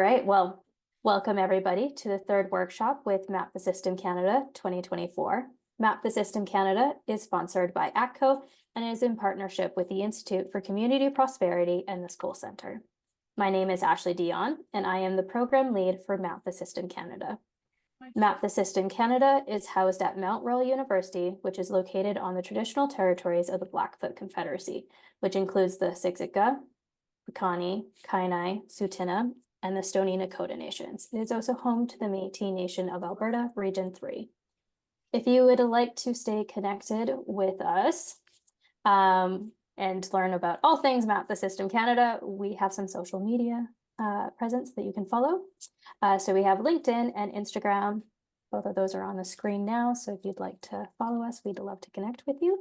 right, well, welcome everybody to the third workshop with Map the System Canada 2024. Map the System Canada is sponsored by ATCO and is in partnership with the Institute for Community Prosperity and the School Centre. My name is Ashley Dion, and I am the program lead for Map the System Canada. Map the System Canada is housed at Mount Royal University, which is located on the traditional territories of the Blackfoot Confederacy, which includes the Siksika, Piikani, Kainai, Tsuut'ina, and the Stoney Nakoda Nations. It is also home to the Métis Nation of Alberta, Region 3. If you would like to stay connected with us and learn about all things Map the System Canada, we have some social media presence that you can follow. So we have LinkedIn and Instagram. Both of those are on the screen now. So if you'd like to follow us, we'd love to connect with you.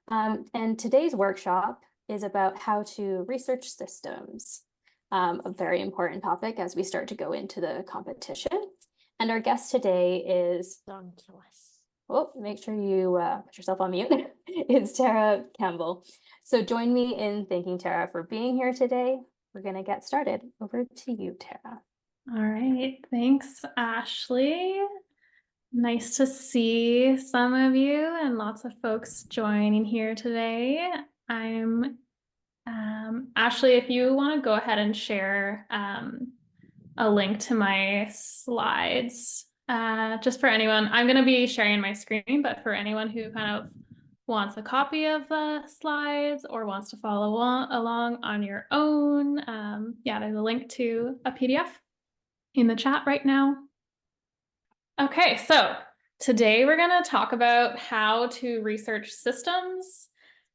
And today's workshop is about how to research systems, a very important topic as we start to go into the competition. And our guest today is, make sure you put yourself on mute, is Tara Campbell. So join me in thanking Tara for being here today. We're going to get started. Over to you, Tara. All right, thanks, Ashley. Nice to see some of you and lots of folks joining here today. I'm Ashley, if you want to go ahead and share a link to my slides, just for anyone, I'm going to be sharing my screen, but for anyone who kind of wants a copy of the slides or wants to follow along on your own, there's a link to a PDF in the chat right now. Okay, so today we're going to talk about how to research systems.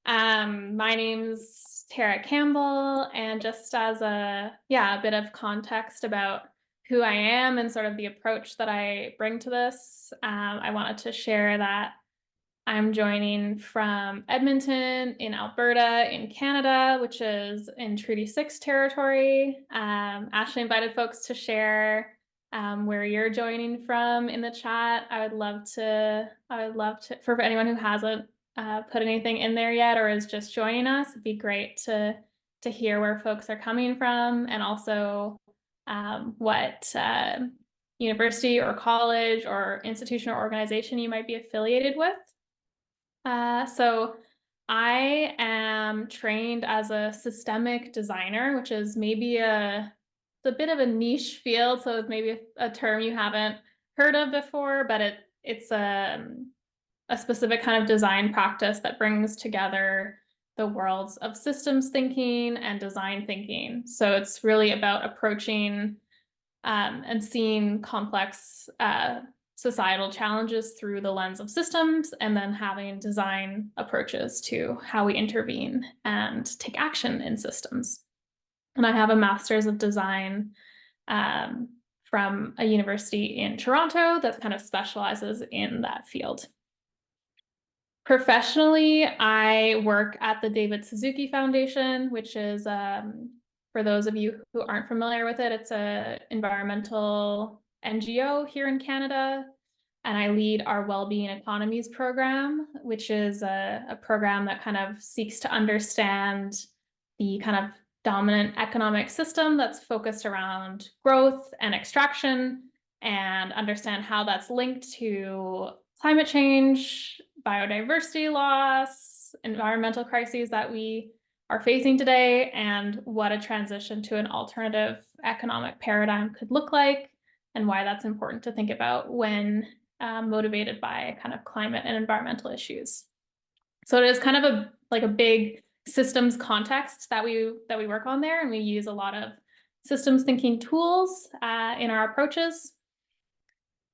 My name's Tara Campbell, and just as a bit of context about who I am and sort of the approach that I bring to this, I wanted to share that I'm joining from Edmonton in Alberta in Canada, which is in Treaty 6 territory. Ashley invited folks to share where you're joining from in the chat. I would love to, for anyone who hasn't put anything in there yet or is just joining us, it'd be great to hear where folks are coming from, and also what university or college or institution or organization you might be affiliated with. So I am trained as a systemic designer, which is maybe it's a bit of a niche field, so it's maybe a term you haven't heard of before, but it's a specific kind of design practice that brings together the worlds of systems thinking and design thinking. So it's really about approaching and seeing complex societal challenges through the lens of systems, and then having design approaches to how we intervene and take action in systems. And I have a master's of design from a university in Toronto that kind of specializes in that field. Professionally, I work at the David Suzuki Foundation, which is, for those of you who aren't familiar with it, it's an environmental NGO here in Canada, and I lead our Wellbeing Economies program, which is a program that kind of seeks to understand the kind of dominant economic system that's focused around growth and extraction, and understand how that's linked to climate change, biodiversity loss, environmental crises that we are facing today, and what a transition to an alternative economic paradigm could look like, and why that's important to think about when motivated by kind of climate and environmental issues. So it is kind of a big systems context that we work on there, and we use a lot of systems thinking tools in our approaches.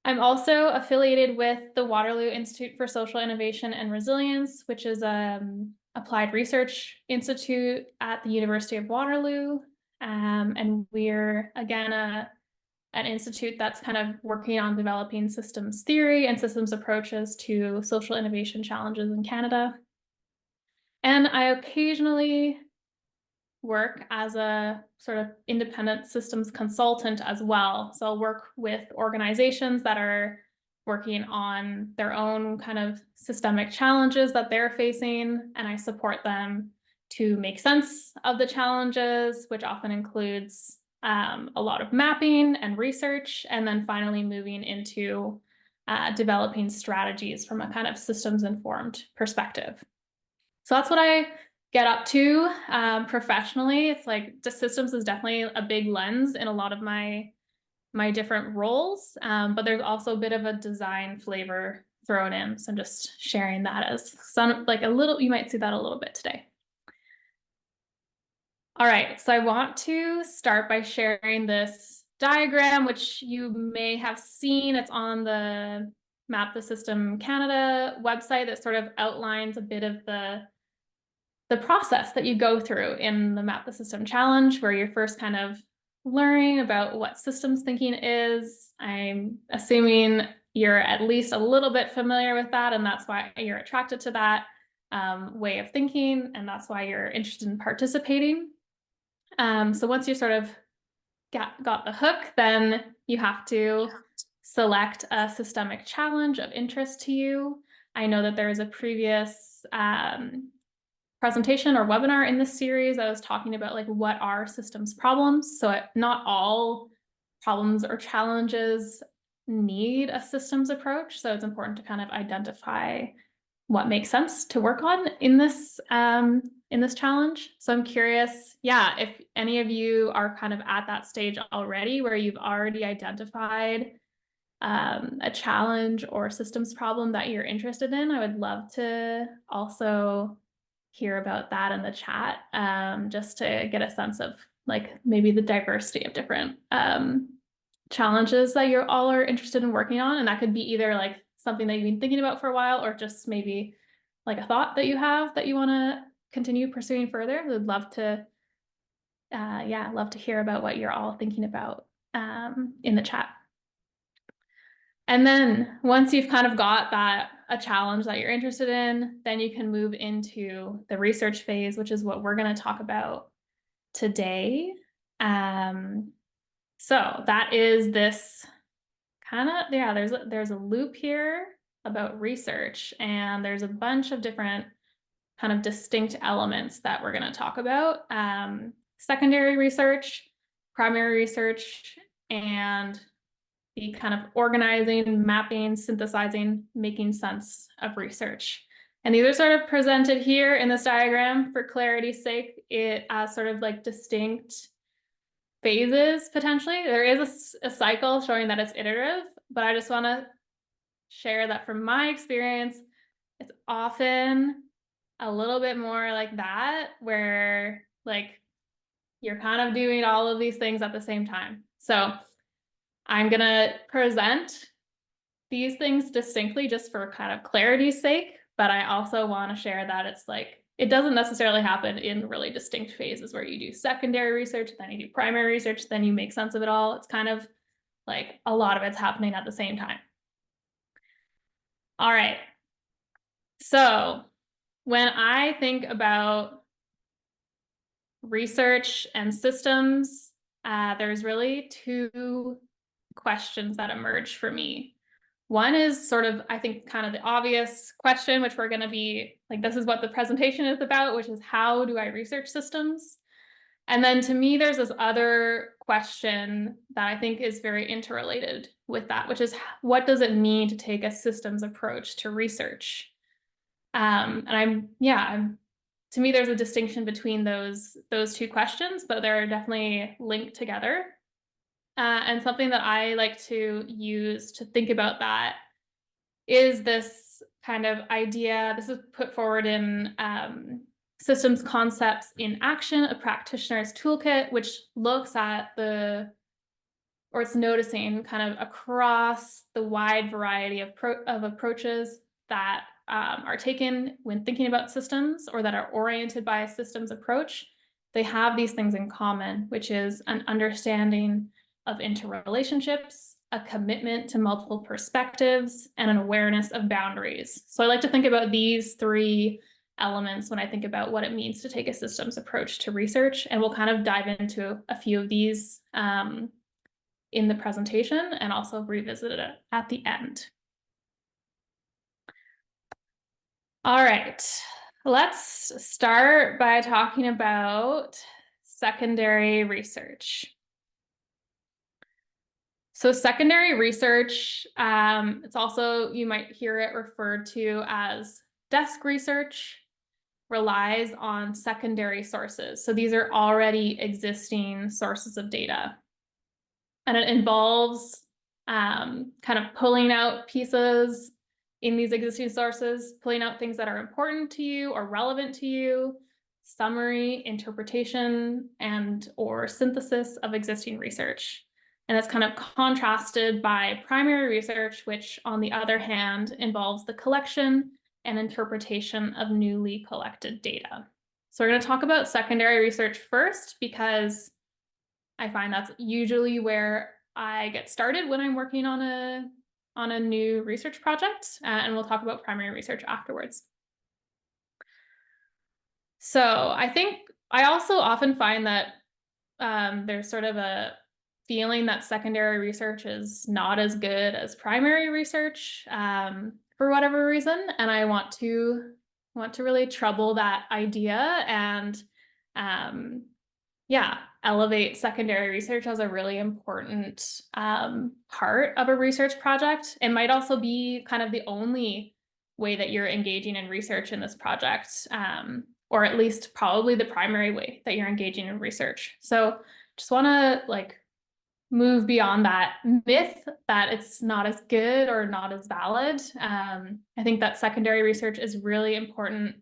I'm also affiliated with the Waterloo Institute for Social Innovation and Resilience, which is an applied research institute at the University of Waterloo. And we're, again, an institute that's kind of working on developing systems theory and systems approaches to social innovation challenges in Canada. And I occasionally work as a sort of independent systems consultant as well. So I'll work with organizations that are working on their own kind of systemic challenges that they're facing, and I support them to make sense of the challenges, which often includes a lot of mapping and research, and then finally moving into developing strategies from a kind of systems informed perspective. So that's what I get up to professionally. It's like the systems is definitely a big lens in a lot of my different roles, but there's also a bit of a design flavor thrown in. So I'm just sharing that as some, like a little, you might see that a little bit today. All right, so I want to start by sharing this diagram, which you may have seen. It's on the Map the System Canada website that sort of outlines a bit of the process that you go through in the Map the System Challenge, where you're first kind of learning about what systems thinking is. I'm assuming you're at least a little bit familiar with that, and that's why you're attracted to that way of thinking, and that's why you're interested in participating. So once you sort of got the hook, then you have to select a systemic challenge of interest to you. I know that there is a previous presentation or webinar in this series I was talking about like what are systems problems. So not all problems or challenges need a systems approach. So it's important to kind of identify what makes sense to work on in this challenge. So I'm curious, yeah, if any of you are kind of at that stage already where you've already identified a challenge or systems problem that you're interested in, I would love to also hear about that in the chat, just to get a sense of like maybe the diversity of different challenges that you all are interested in working on. And that could be either like something that you've been thinking about for a while, or just maybe like a thought that you have that you want to continue pursuing further. Would love to, love to hear about what you're all thinking about in the chat. And then once you've kind of got that, a challenge that you're interested in, then you can move into the research phase, which is what we're going to talk about today. So that is this kind of, yeah, there's a loop here about research, and there's a bunch of different kind of distinct elements that we're going to talk about. Secondary research, primary research, and the kind of organizing, mapping, synthesizing, making sense of research. And these are sort of presented here in this diagram for clarity's sake, it as sort of like distinct phases potentially. There is a cycle showing that it's iterative, but I just want to share that from my experience, it's often a little bit more like that, where like you're kind of doing all of these things at the same time. So I'm going to present these things distinctly just for kind of clarity's sake, but I also want to share that it's like, it doesn't necessarily happen in really distinct phases where you do secondary research, then you do primary research, then you make sense of it all. It's kind of like a lot of it's happening at the same time. All right. So when I think about research and systems, there's really two questions that emerge for me. One is sort of, I think, kind of the obvious question, which we're going to be like, this is what the presentation is about, which is how do I research systems? And then to me, there's this other question that I think is very interrelated with that, which is what does it mean to take a systems approach to research? And to me, there's a distinction between those two questions, but they're definitely linked together. And something that I like to use to think about that is this kind of idea. This is put forward in Systems Concepts in Action, a Practitioner's Toolkit, which looks at it's noticing kind of across the wide variety of approaches that are taken when thinking about systems, or that are oriented by a systems approach. They have these things in common, which is an understanding of interrelationships, a commitment to multiple perspectives, and an awareness of boundaries. So I like to think about these three elements when I think about what it means to take a systems approach to research. And we'll kind of dive into a few of these in the presentation, and also revisit it at the end. All right, let's start by talking about secondary research. So secondary research, it's also, you might hear it referred to as desk research, relies on secondary sources. So these are already existing sources of data. And it involves kind of pulling out pieces in these existing sources, pulling out things that are important to you or relevant to you, summary, interpretation, and or synthesis of existing research. And that's kind of contrasted by primary research, which on the other hand involves the collection and interpretation of newly collected data. So we're going to talk about secondary research first because I find that's usually where I get started when I'm working on a new research project, and we'll talk about primary research afterwards. So I think I also often find that there's sort of a feeling that secondary research is not as good as primary research for whatever reason, and I want to really trouble that idea and yeah, elevate secondary research as a really important part of a research project. It might also be kind of the only way that you're engaging in research in this project, or at least probably the primary way that you're engaging in research. So just want to like move beyond that myth that it's not as good or not as valid. I think that secondary research is really important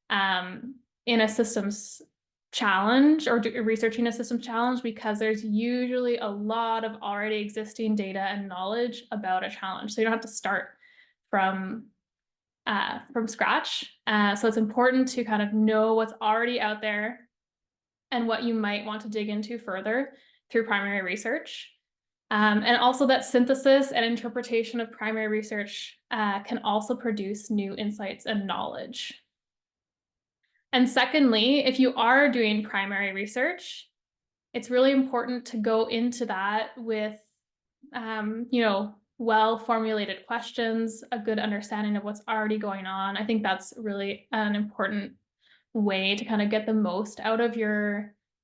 in a systems challenge or researching a systems challenge because there's usually a lot of already existing data and knowledge about a challenge. So you don't have to start from scratch. So it's important to kind of know what's already out there and what you might want to dig into further through primary research. And also that synthesis and interpretation of primary research can also produce new insights and knowledge. And secondly, if you are doing primary research, it's really important to go into that with, well-formulated questions, a good understanding of what's already going on. I think that's really an important way to kind of get the most out of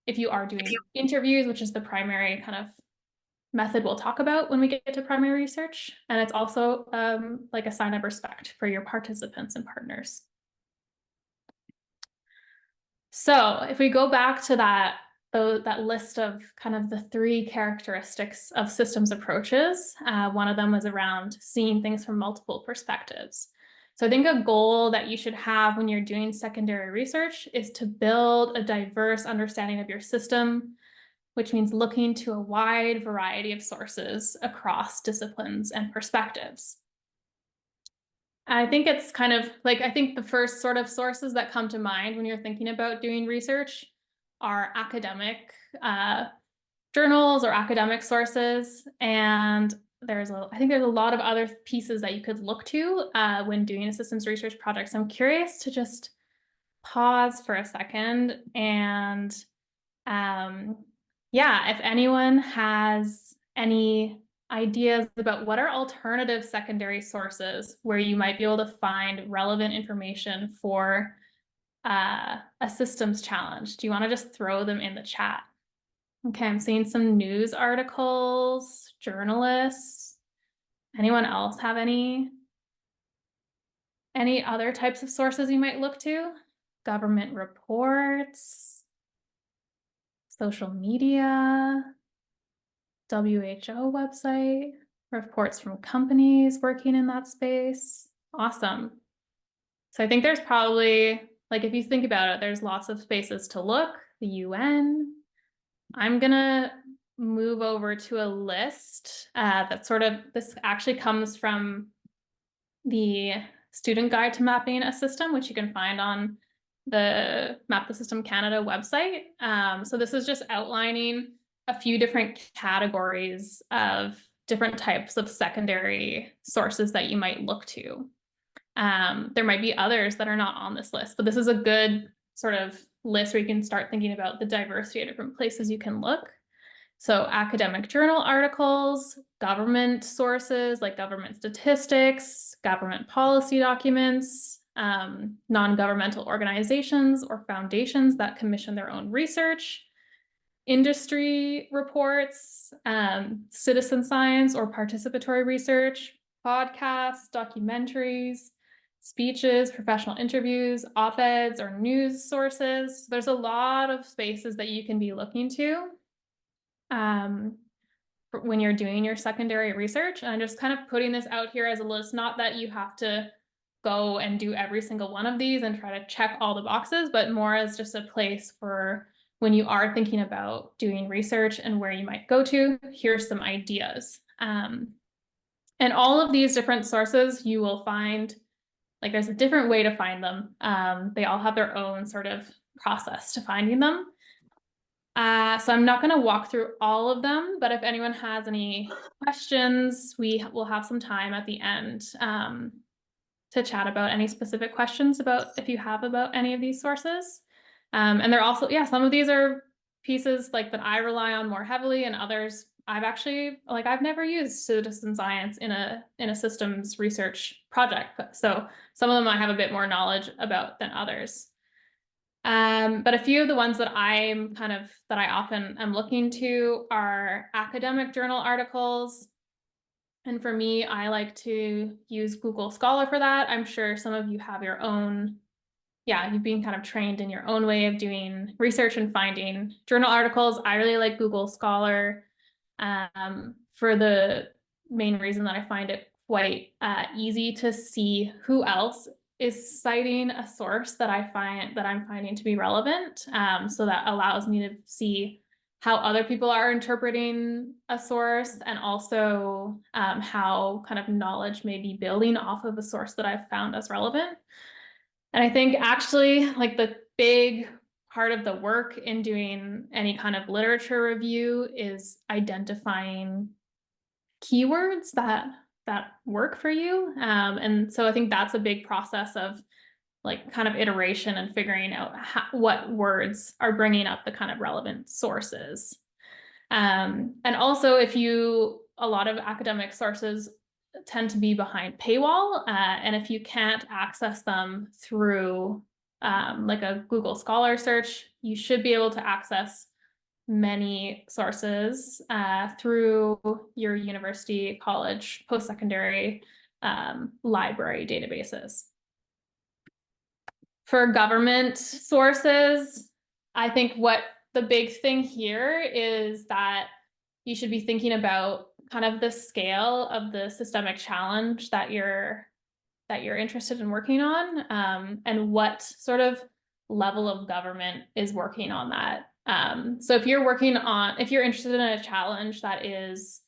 if you are doing interviews, which is the primary kind of method we'll talk about when we get to primary research. And it's also like a sign of respect for your participants and partners. So if we go back to that list of kind of the 3 characteristics of systems approaches, one of them was around seeing things from multiple perspectives. So I think a goal that you should have when you're doing secondary research is to build a diverse understanding of your system, which means looking to a wide variety of sources across disciplines and perspectives. I think it's kind of like, I think the first sort of sources that come to mind when you're thinking about doing research are academic journals or academic sources. And I think there's a lot of other pieces that you could look to when doing a systems research project. So I'm curious to just pause for a second and yeah, if anyone has any ideas about what are alternative secondary sources where you might be able to find relevant information for a systems challenge. Do you want to just throw them in the chat? Okay, I'm seeing some news articles, journalists. Anyone else have any other types of sources you might look to? Government reports, social media, WHO website, reports from companies working in that space. Awesome. So I think there's probably, like, if you think about it, there's lots of spaces to look. The UN. I'm gonna move over to a list that sort of, this actually comes from the Student Guide to Mapping a System, which you can find on the Map the System Canada website. So this is just outlining a few different categories of different types of secondary sources that you might look to. There might be others that are not on this list, but this is a good sort of list where you can start thinking about the diversity of different places you can look. So academic journal articles, government sources like government statistics, government policy documents, non-governmental organizations or foundations that commission their own research, industry reports, citizen science or participatory research, podcasts, documentaries, speeches, professional interviews, op-eds, or news sources. There's a lot of spaces that you can be looking to when you're doing your secondary research. And I'm just kind of putting this out here as a list, not that you have to go and do every single one of these and try to check all the boxes, but more as just a place for when you are thinking about doing research and where you might go to. Here's some ideas. And all of these different sources you will find, like there's a different way to find them. They all have their own sort of process to finding them. So I'm not going to walk through all of them, but if anyone has any questions, we will have some time at the end to chat about any specific questions about if you have about any of these sources. And they're also, yeah, some of these are pieces like that I rely on more heavily, and others I've actually, like, I've never used citizen science in a systems research project. So some of them I have a bit more knowledge about than others. But a few of the ones that I often am looking to are academic journal articles. And for me, I like to use Google Scholar for that. I'm sure some of you have your own, you've been kind of trained in your own way of doing research and finding journal articles. I really like Google Scholar for the main reason that I find it quite easy to see who else is citing a source that I'm finding to be relevant. So that allows me to see how other people are interpreting a source, and also how kind of knowledge may be building off of a source that I've found as relevant. And I think actually, like, the big part of the work in doing any kind of literature review is identifying keywords that work for you. And so I think that's a big process of like kind of iteration and figuring out what words are bringing up the kind of relevant sources. And also, a lot of academic sources tend to be behind paywall, and if you can't access them through like a Google Scholar search, you should be able to access many sources through your university, college, post-secondary library databases. For government sources, I think what the big thing here is that you should be thinking about kind of the scale of the systemic challenge that you're interested in working on, and what sort of level of government is working on that. So if you're interested in a challenge that is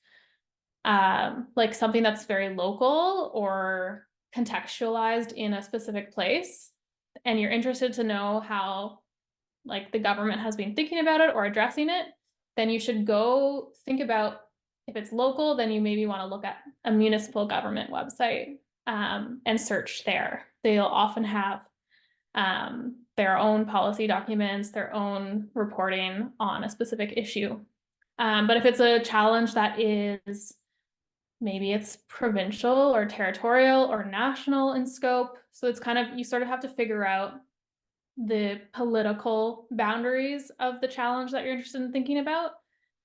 like something that's very local or contextualized in a specific place, and you're interested to know how like the government has been thinking about it or addressing it, then you should go think about, if it's local, then you maybe want to look at a municipal government website and search there. They'll often have their own policy documents, their own reporting on a specific issue. But if it's a challenge that is, maybe it's provincial or territorial or national in scope, so it's kind of, you sort of have to figure out the political boundaries of the challenge that you're interested in thinking about,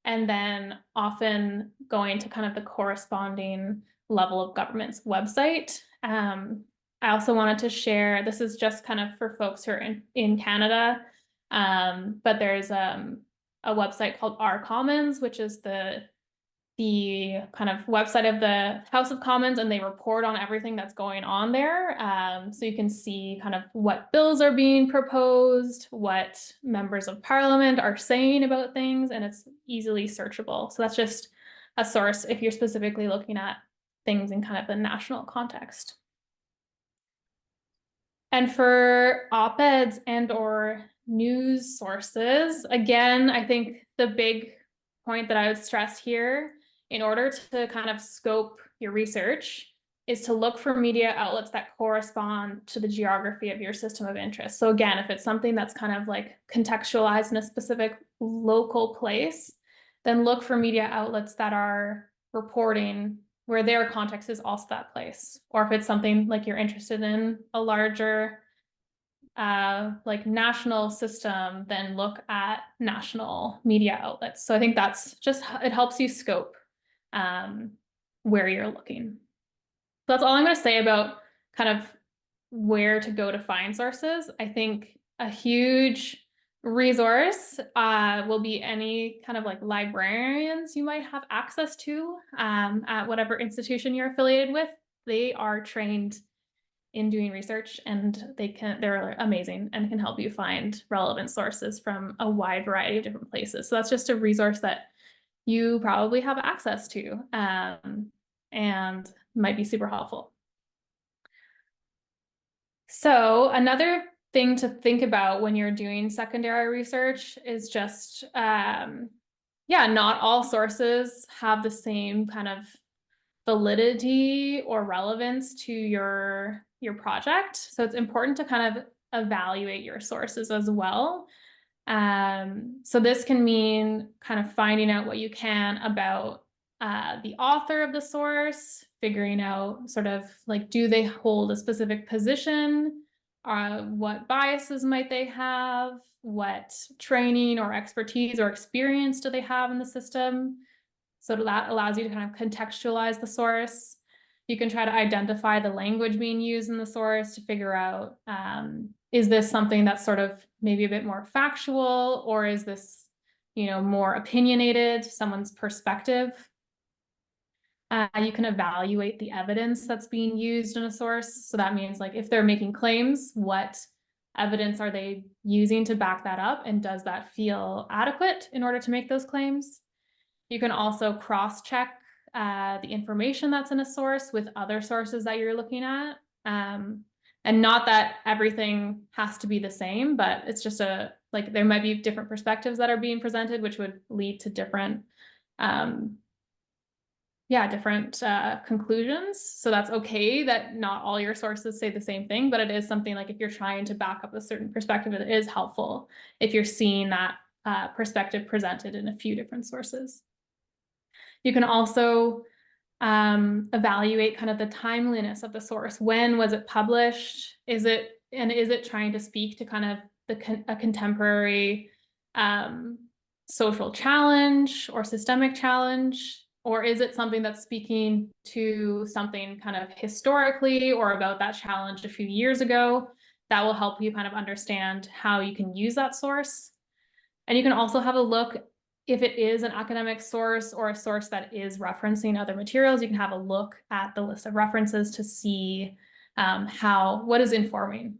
and then often going to kind of the corresponding level of government's website. I also wanted to share, this is just kind of for folks who are in Canada, but there's a website called Our Commons, which is the kind of website of the House of Commons, and they report on everything that's going on there. So you can see kind of what bills are being proposed, what members of parliament are saying about things, and it's easily searchable. So that's just a source if you're specifically looking at things in kind of the national context. And for op-eds and or news sources, again, I think the big point that I would stress here, in order to kind of scope your research, is to look for media outlets that correspond to the geography of your system of interest. So again, if it's something that's kind of like contextualized in a specific local place, then look for media outlets that are reporting where their context is also that place. Or if it's something like you're interested in a larger like national system, then look at national media outlets. So I think that's just, it helps you scope where you're looking. So that's all I'm going to say about kind of where to go to find sources. I think a huge resource will be any kind of like librarians you might have access to at whatever institution you're affiliated with. They are trained in doing research, and they're amazing and can help you find relevant sources from a wide variety of different places. So that's just a resource that you probably have access to and might be super helpful. So another thing to think about when you're doing secondary research is just, yeah, not all sources have the same kind of validity or relevance to your project. So it's important to kind of evaluate your sources as well. So this can mean kind of finding out what you can about the author of the source, figuring out sort of like, do they hold a specific position? What biases might they have? What training or expertise or experience do they have in the system? So that allows you to kind of contextualize the source. You can try to identify the language being used in the source to figure out, is this something that's sort of maybe a bit more factual, or is this, more opinionated, someone's perspective? You can evaluate the evidence that's being used in a source. So that means like if they're making claims, what evidence are they using to back that up? And does that feel adequate in order to make those claims? You can also cross-check the information that's in a source with other sources that you're looking at. And not that everything has to be the same, but it's just there might be different perspectives that are being presented, which would lead to different conclusions. So that's okay that not all your sources say the same thing, but it is something like if you're trying to back up a certain perspective, it is helpful if you're seeing that perspective presented in a few different sources. You can also evaluate kind of the timeliness of the source. When was it published? Is it trying to speak to kind of a contemporary social challenge or systemic challenge? Or is it something that's speaking to something kind of historically or about that challenge a few years ago? That will help you kind of understand how you can use that source. And you can also have a look, if it is an academic source or a source that is referencing other materials, you can have a look at the list of references to see what is informing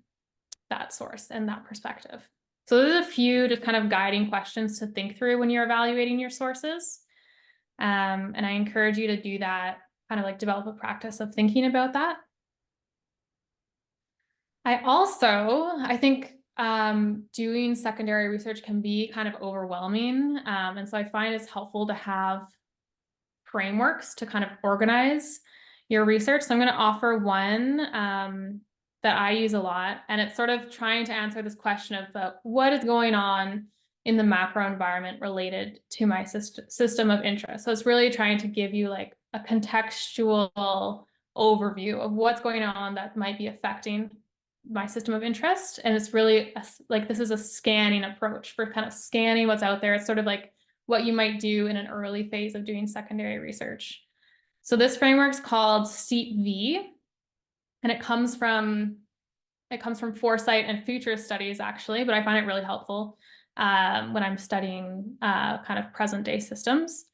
that source and that perspective. So there's a few just kind of guiding questions to think through when you're evaluating your sources. And I encourage you to do that, kind of like develop a practice of thinking about that. I think doing secondary research can be kind of overwhelming. And so I find it's helpful to have frameworks to kind of organize your research. So I'm going to offer one that I use a lot, and it's sort of trying to answer this question of what is going on in the macro environment related to my system of interest. So it's really trying to give you like a contextual overview of what's going on that might be affecting my system of interest. And it's really this is a scanning approach for kind of scanning what's out there. It's sort of like what you might do in an early phase of doing secondary research. So this framework's called SEEP-V, and it comes from foresight and future studies actually, but I find it really helpful when I'm studying kind of present day systems.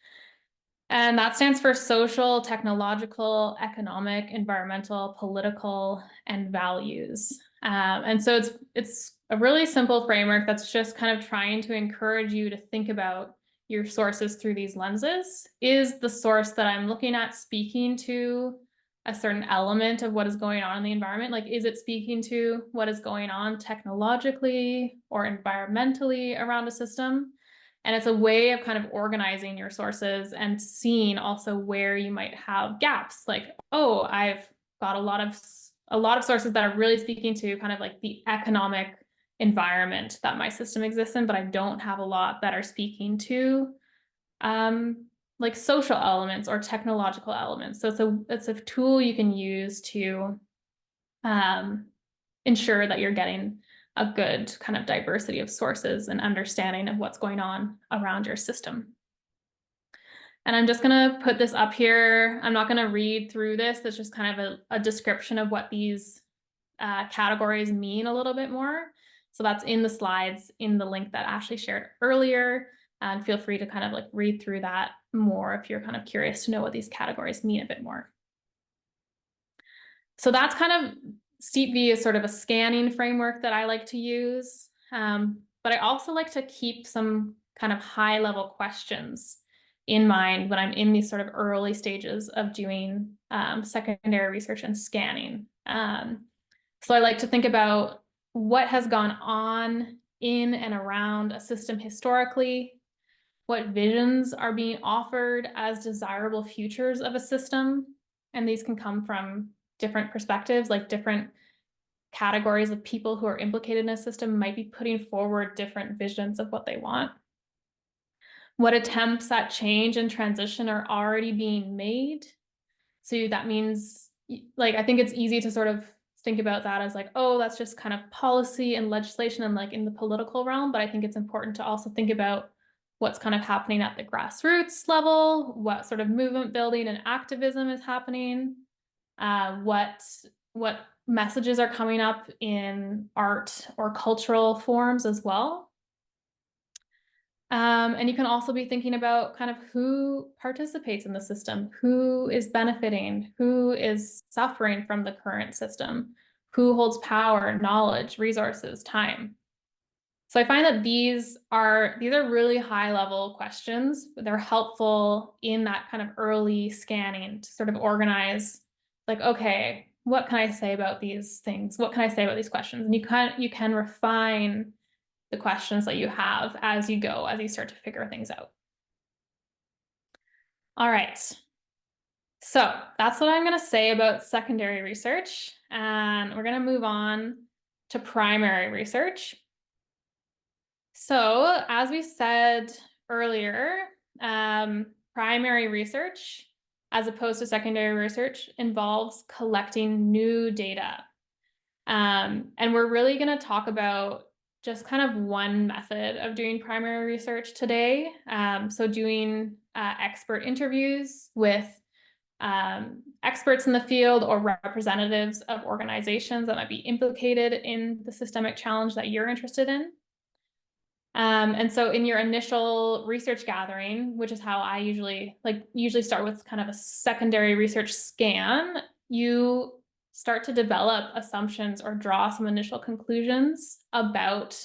And that stands for social, technological, economic, environmental, political, and values. And so it's a really simple framework that's just kind of trying to encourage you to think about your sources through these lenses. Is the source that I'm looking at speaking to a certain element of what is going on in the environment? Like, is it speaking to what is going on technologically or environmentally around a system? And it's a way of kind of organizing your sources and seeing also where you might have gaps. Like, oh, I've got a lot of sources that are really speaking to kind of like the economic environment that my system exists in, but I don't have a lot that are speaking to like social elements or technological elements. So it's a tool you can use to ensure that you're getting a good kind of diversity of sources and understanding of what's going on around your system. And I'm just going to put this up here. I'm not going to read through this. It's just kind of a description of what these categories mean a little bit more. So that's in the slides in the link that Ashley shared earlier. And feel free to kind of like read through that more if you're kind of curious to know what these categories mean a bit more. So that's kind of, SteepV is sort of a scanning framework that I like to use. But I also like to keep some kind of high level questions in mind when I'm in these sort of early stages of doing secondary research and scanning. So I like to think about what has gone on in and around a system historically, what visions are being offered as desirable futures of a system. And these can come from different perspectives, like different categories of people who are implicated in a system might be putting forward different visions of what they want. What attempts at change and transition are already being made. So that means, like, I think it's easy to sort of think about that as like, oh, that's just kind of policy and legislation and like in the political realm. But I think it's important to also think about what's kind of happening at the grassroots level, what sort of movement building and activism is happening, what messages are coming up in art or cultural forms as well. And you can also be thinking about kind of who participates in the system, who is benefiting, who is suffering from the current system, who holds power, knowledge, resources, time. So I find that these are really high level questions. They're helpful in that kind of early scanning to sort of organize, like, okay, what can I say about these things? What can I say about these questions? And you can refine the questions that you have as you go, as you start to figure things out. All right. So that's what I'm going to say about secondary research. And we're going to move on to primary research. So as we said earlier, primary research, as opposed to secondary research, involves collecting new data. And we're really going to talk about just kind of one method of doing primary research today. So doing expert interviews with experts in the field or representatives of organizations that might be implicated in the systemic challenge that you're interested in. And so in your initial research gathering, which is how I usually start with kind of a secondary research scan, you start to develop assumptions or draw some initial conclusions about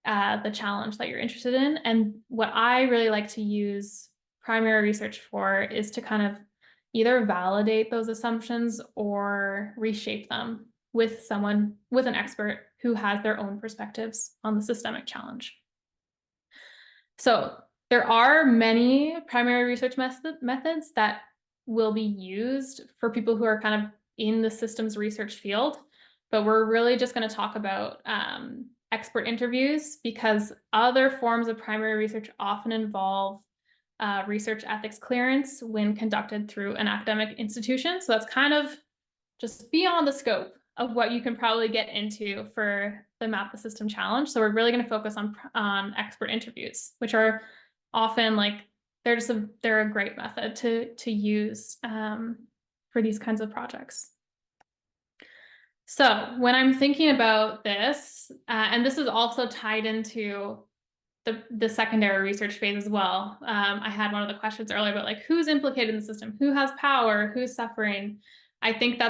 the challenge that you're interested in. And what I really like to use primary research for is to kind of either validate those assumptions or reshape them with an expert who has their own perspectives on the systemic challenge. So there are many primary research methods that will be used for people who are kind of in the systems research field, but we're really just going to talk about expert interviews because other forms of primary research often involve research ethics clearance when conducted through an academic institution. So that's kind of just beyond the scope of what you can probably get into for the Map the System challenge. So we're really going to focus on expert interviews, which are often like they're a great method to use for these kinds of projects. So when I'm thinking about this, and this is also tied into the secondary research phase as well. I had one of the questions earlier about like who's implicated in the system, who has power, who's suffering. I think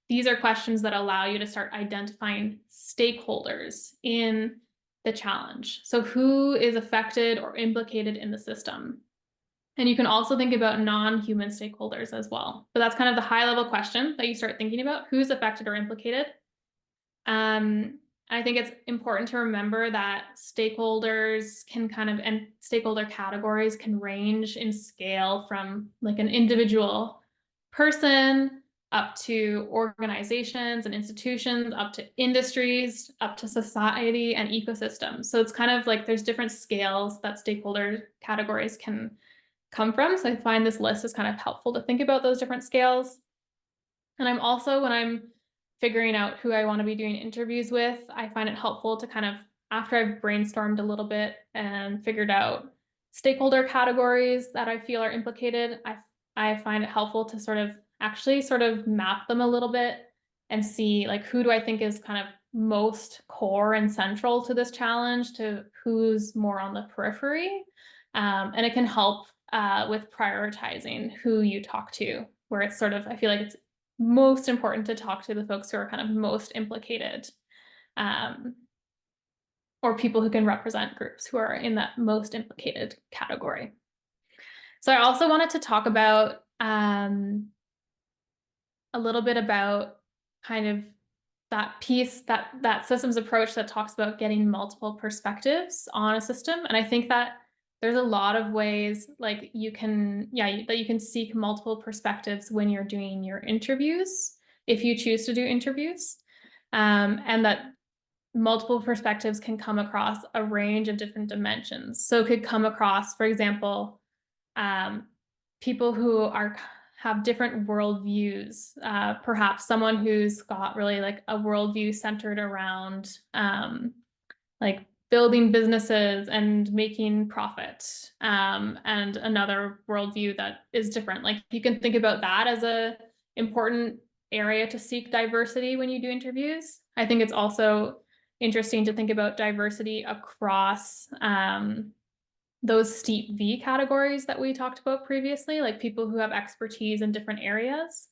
these are questions that allow you to start identifying stakeholders in the challenge. So who is affected or implicated in the system? And you can also think about non-human stakeholders as well. But that's kind of the high-level question that you start thinking about, who's affected or implicated. I think it's important to remember that stakeholders and stakeholder categories can range in scale from like an individual person up to organizations and institutions, up to industries, up to society and ecosystems. So it's kind of like there's different scales that stakeholder categories can come from. So I find this list is kind of helpful to think about those different scales. And I'm also, when I'm figuring out who I want to be doing interviews with, I find it helpful to kind of, after I've brainstormed a little bit and figured out stakeholder categories that I feel are implicated, I find it helpful to sort of map them a little bit and see like who do I think is kind of most core and central to this challenge to who's more on the periphery. And it can help with prioritizing who you talk to, where it's sort of, I feel like it's most important to talk to the folks who are kind of most implicated, or people who can represent groups who are in that most implicated category. So I also wanted to talk about a little bit about kind of that piece, that systems approach that talks about getting multiple perspectives on a system. And I think that there's a lot of ways like you can, that you can seek multiple perspectives when you're doing your interviews, if you choose to do interviews. And that multiple perspectives can come across a range of different dimensions. So it could come across, for example, people who have different worldviews. Perhaps someone who's got really like a worldview centered around like building businesses and making profit, and another worldview that is different. Like you can think about that as a important area to seek diversity when you do interviews. I think it's also interesting to think about diversity across those steep V categories that we talked about previously, like people who have expertise in different areas,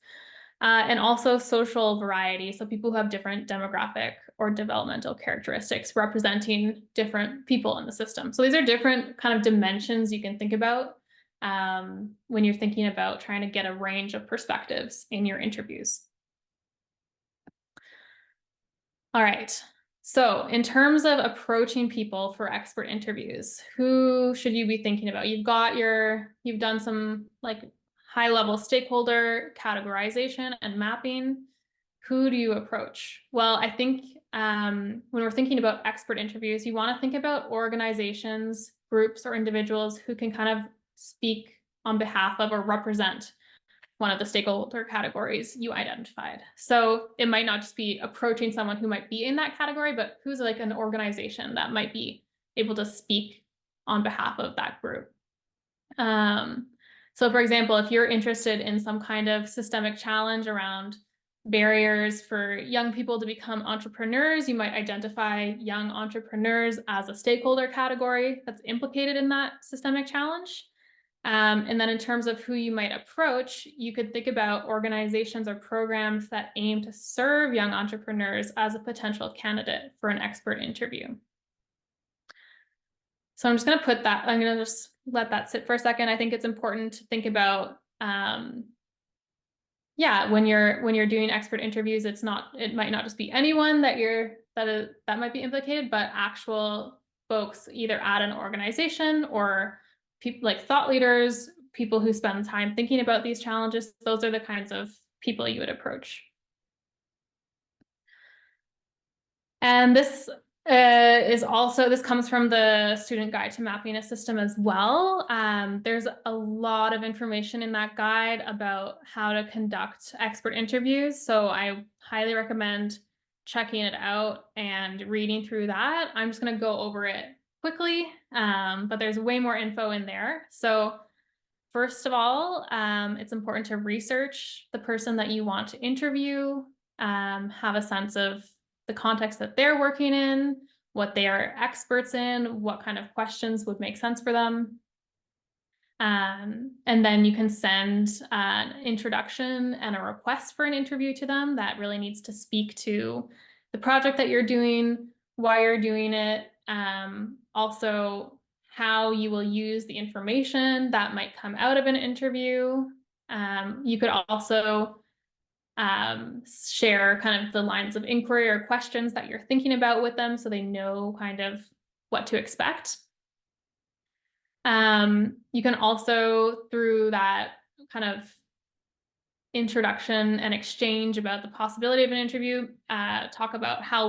and also social variety. So people who have different demographic or developmental characteristics representing different people in the system. So these are different kind of dimensions you can think about when you're thinking about trying to get a range of perspectives in your interviews. All right. So in terms of approaching people for expert interviews, who should you be thinking about? You've done some like high level stakeholder categorization and mapping. Who do you approach? Well, I think when we're thinking about expert interviews, you want to think about organizations, groups, or individuals who can kind of speak on behalf of or represent one of the stakeholder categories you identified. So it might not just be approaching someone who might be in that category, but who's like an organization that might be able to speak on behalf of that group. So for example, if you're interested in some kind of systemic challenge around barriers for young people to become entrepreneurs, you might identify young entrepreneurs as a stakeholder category that's implicated in that systemic challenge. And then in terms of who you might approach, you could think about organizations or programs that aim to serve young entrepreneurs as a potential candidate for an expert interview. So I'm going to just let that sit for a second. I think it's important to think about, when you're doing expert interviews, it might not just be anyone that might be implicated, but actual folks either at an organization or people like thought leaders, people who spend time thinking about these challenges. Those are the kinds of people you would approach. And this comes from the Student Guide to Mapping a System as well. There's a lot of information in that guide about how to conduct expert interviews. So I highly recommend checking it out and reading through that. I'm just going to go over it quickly, but there's way more info in there. So first of all, it's important to research the person that you want to interview, have a sense of the context that they're working in, what they are experts in, what kind of questions would make sense for them. And then you can send an introduction and a request for an interview to them that really needs to speak to the project that you're doing, why you're doing it, also how you will use the information that might come out of an interview. You could also share kind of the lines of inquiry or questions that you're thinking about with them so they know kind of what to expect. You can also, through that kind of introduction and exchange about the possibility of an interview, talk about how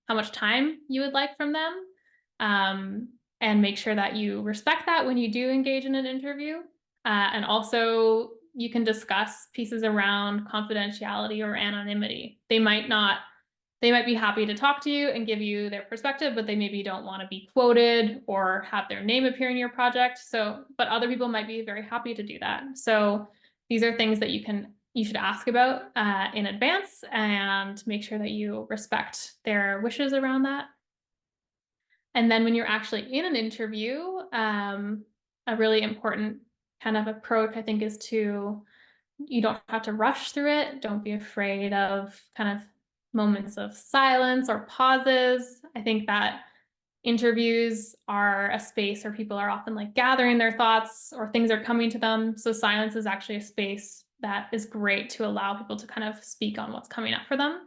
much time you would like from them, and make sure that you respect that when you do engage in an interview. And also you can discuss pieces around confidentiality or anonymity. They might be happy to talk to you and give you their perspective, but they maybe don't want to be quoted or have their name appear in your project. So, but other people might be very happy to do that. So these are things that you should ask about in advance and make sure that you respect their wishes around that. And then when you're actually in an interview, a really important kind of approach, I think, is you don't have to rush through it. Don't be afraid of kind of moments of silence or pauses. I think that interviews are a space where people are often like gathering their thoughts or things are coming to them. So silence is actually a space that is great to allow people to kind of speak on what's coming up for them.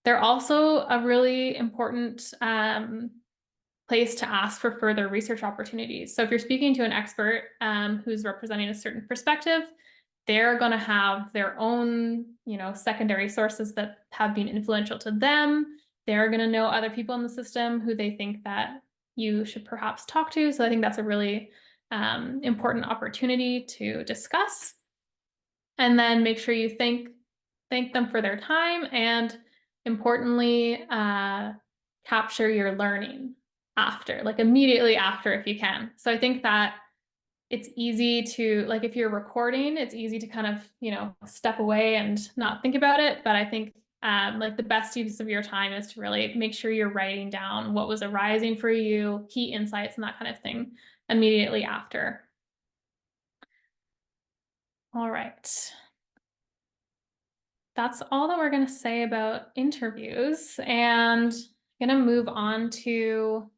They're also a really important place to ask for further research opportunities. So if you're speaking to an expert who's representing a certain perspective, they're going to have their own, secondary sources that have been influential to them. They're going to know other people in the system who they think that you should perhaps talk to. So I think that's a really important opportunity to discuss. And then make sure you thank them for their time, and importantly, capture your learning after, like immediately after if you can. So I think that it's easy to, like, if you're recording, it's easy to kind of, step away and not think about it. But I think like the best use of your time is to really make sure you're writing down what was arising for you, key insights and that kind of thing immediately after. All right. That's all that we're going to say about interviews, and I'm going to move on to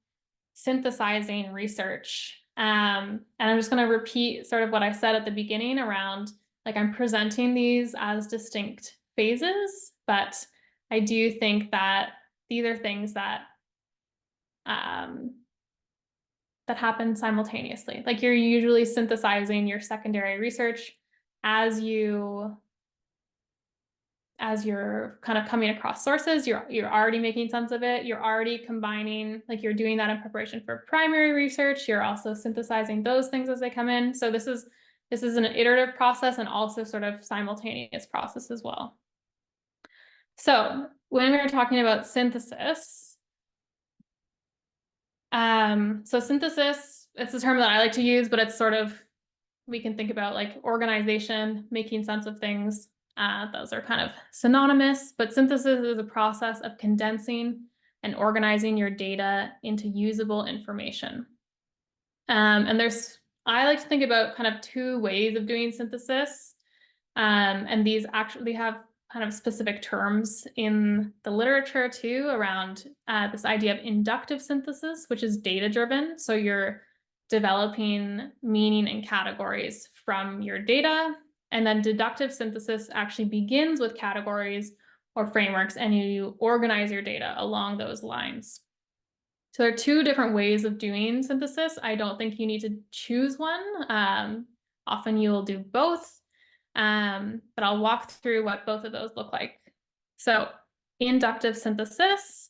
synthesizing research. And I'm just going to repeat sort of what I said at the beginning around, like, I'm presenting these as distinct phases, but I do think that these are things that that happen simultaneously. Like, you're usually synthesizing your secondary research as you're kind of coming across sources. You're already making sense of it. You're already combining, like, you're doing that in preparation for primary research. You're also synthesizing those things as they come in. So this is an iterative process and also sort of simultaneous process as well. So when we're talking about synthesis, so synthesis, it's a term that I like to use, but it's sort of, we can think about like organization, making sense of things. Those are kind of synonymous, but synthesis is a process of condensing and organizing your data into usable information. And I like to think about kind of two ways of doing synthesis. And these actually have kind of specific terms in the literature too around this idea of inductive synthesis, which is data-driven. So you're developing meaning and categories from your data. And then deductive synthesis actually begins with categories or frameworks, and you organize your data along those lines. So there are two different ways of doing synthesis. I don't think you need to choose one. Often you will do both, but I'll walk through what both of those look like. So inductive synthesis